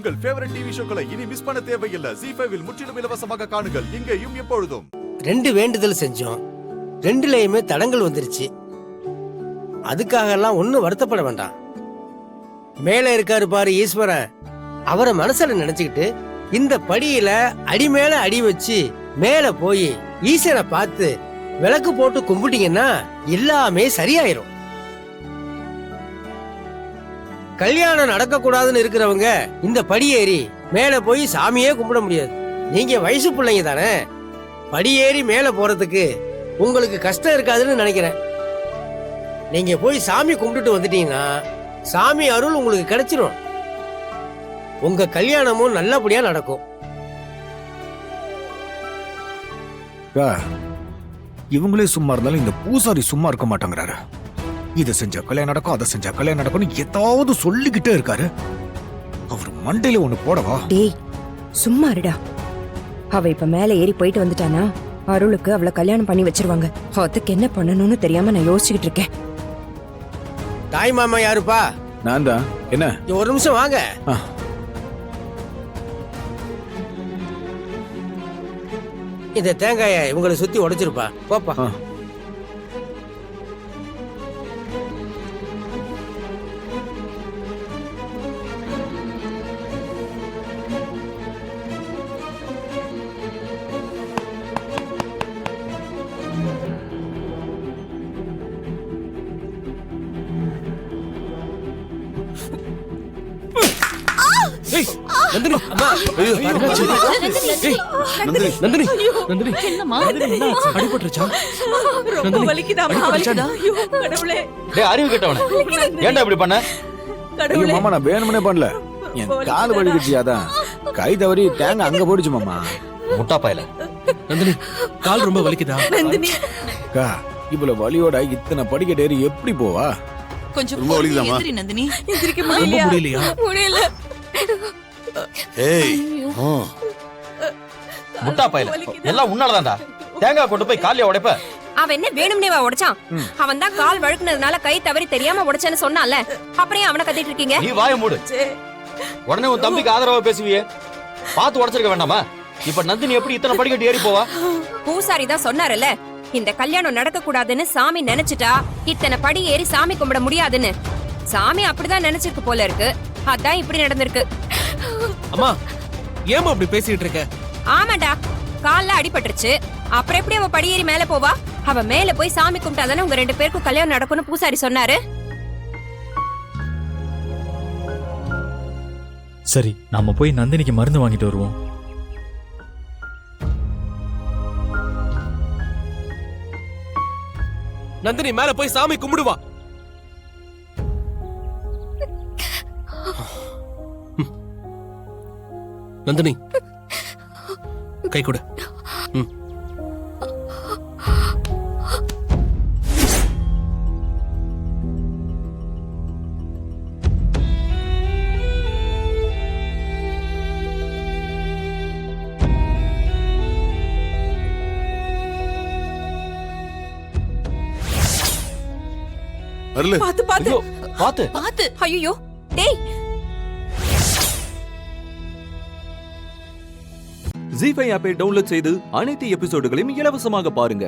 உங்கள் favourite TV ஷோக்களை இனி miss பண்ண தேவையில்லை. ZEE5 இல் முற்றிலும் இலவசமாக காணுங்கள். இங்கேயும் எப்பொழுதும். 2 வேண்டுதல் செஞ்சோம், 2லயுமே தடங்கள் வந்துருச்சு. அதுக்காக எல்லாம் ஒன்னும் வருத்தப்பட வேண்டாம். மேல இருக்காரு பாரு ஈஸ்வரன், அவரை மனசுல நினைச்சுக்கிட்டு இந்த படியில அடி மேல அடி வச்சு மேல போய் ஈஸ்வரனை பார்த்து விளக்கு போட்டு கும்பிட்டீங்கன்னா எல்லாமே சரியாயிரும். கல்யாணம் நடக்க கூடாதுன்னு இருக்கிறவங்க இந்த படியேறி மேல போய் சாமியே கும்பிட முடியாது. நீங்க வயசு பிள்ளைங்க தானே, படியேறி மேல போறதுக்கு உங்களுக்கு கஷ்டம் இருக்காதுன்னு நினைக்கிறேன். நீங்க போய் சாமி கும்பிட்டுட்டு வந்துட்டீங்கன்னா சாமி அருள் உங்களுக்கு கிடைச்சிரும். உங்க கல்யாணமும் நல்லபடியா நடக்கும். இவங்களே சும்மா இருந்தாலும் இந்த பூசாரி சும்மா இருக்க மாட்டேங்கிறாரு. இதை செஞ்சா கல்யாணம் நடக்கும், அதை செஞ்சா கல்யாணம் நடக்கும், ஏதாவது சொல்லிக்கிட்டே இருக்காரு. அவர் மண்டையில ஒண்ணு போடவா? டேய் சும்மா இருடா. அவ இப்ப மேல ஏறி போயிட்டு வந்துட்டானா அருளுக்கு அவளை கல்யாணம் பண்ணி வச்சிருவாங்க. அதுக்கு என்ன பண்ணணும்னு தெரியாம நான் யோசிச்சுக்கிட்டு இருக்கேன். தாய் மாமா யாருப்பா? நான் தான். என்ன? ஒரு நிமிஷம் வாங்க. இந்த தேங்காய இவங்களை சுத்தி உடைச்சிருப்பா. போப்பா. நந்தினி அம்மா, நந்தினி நந்தினி என்னம்மா அடிபட்டுருச்சா? ரொம்ப வலிக்குதாமா? வலிக்குதா? ஐயோ கடவுளே. டேய் அறிவு கெட்டவனே, ஏன்டா இப்படி பண்ண? ஐயோ மாமா, நான் வேணும்னே பண்ணல. என் கால் வலிக்குச்சு, அதான் கை தவறி தேங்க அங்க போடுச்சு மாமா. முட்டா பயல. நந்தினி கால் ரொம்ப வலிக்குதா? நந்தினி அக்கா, இவ்வளவு வலியோட இத்தனை படிக்கட்டு ஏறி எப்படி போவா? கொஞ்சம் ரொம்ப வலிக்குதாமா? எந்திரி நந்தினி. எந்திரிக்க ரொம்ப முடியலையா? முடியல. ஏய் முட்டா பயல, எல்லாம் உன்னாலதான்டா. தேங்காய் கொண்டு போய் காலியா உடைப்ப. அவன் என்ன வேணும்னேவா உடைச்சான்? அவன் தான் கால் வழுக்குனதுனால கை தவறி தெரியாம உடைச்சேன்னு சொன்னான்ல, அப்புறம் அவனை கத்திட்டு இருக்கீங்க. நீ வாய மூடு. உடனே உன் தம்பிக்கு ஆதரவா பேசுவியே, பார்த்து உடைச்சிருக்க வேண்டாமா? இப்ப நந்தினி எப்படி இத்தனை படிக்கட்டு ஏறி போவா? பூசாரி தான் சொன்னார்ல, இந்த கல்யாணம் நடக்க கூடாதுன்னு சாமி நினைச்சிட்டா இத்தனை படி ஏறி சாமி கும்பிட முடியாதுன்னு. சாமி அப்படிதான் நினைச்சிருக்கு போல இருக்கு, அதான் இப்படி நடந்திருக்கு. அம்மா ஏமா அப்படி பேசிட்டு இருக்க? ஆமாண்டா, கால்ல அடிபட்டுருச்சு, அப்புறம் எப்படி அவ படி ஏறி மேல போவா? அவ மேல போய் சாமி கும்பிட்டாதானே உங்க 2 பேருக்கும் கல்யாணம் நடக்கும்னு பூசாரி சொன்னாரு. சரி, நாம போய் நந்தினிக்கு மருந்து வாங்கிட்டு வருவோம். நந்தினி மேல போய் சாமி கும்பிடுவா. நந்தினி கை கொடு. அருளு, பாத்து பாத்து பாத்து பாத்து. ஐயோ டேய். ZEE5 ஆப்பை டவுன்லோட் செய்து அனைத்து எபிசோடுகளையும் இலவசமாக பாருங்க.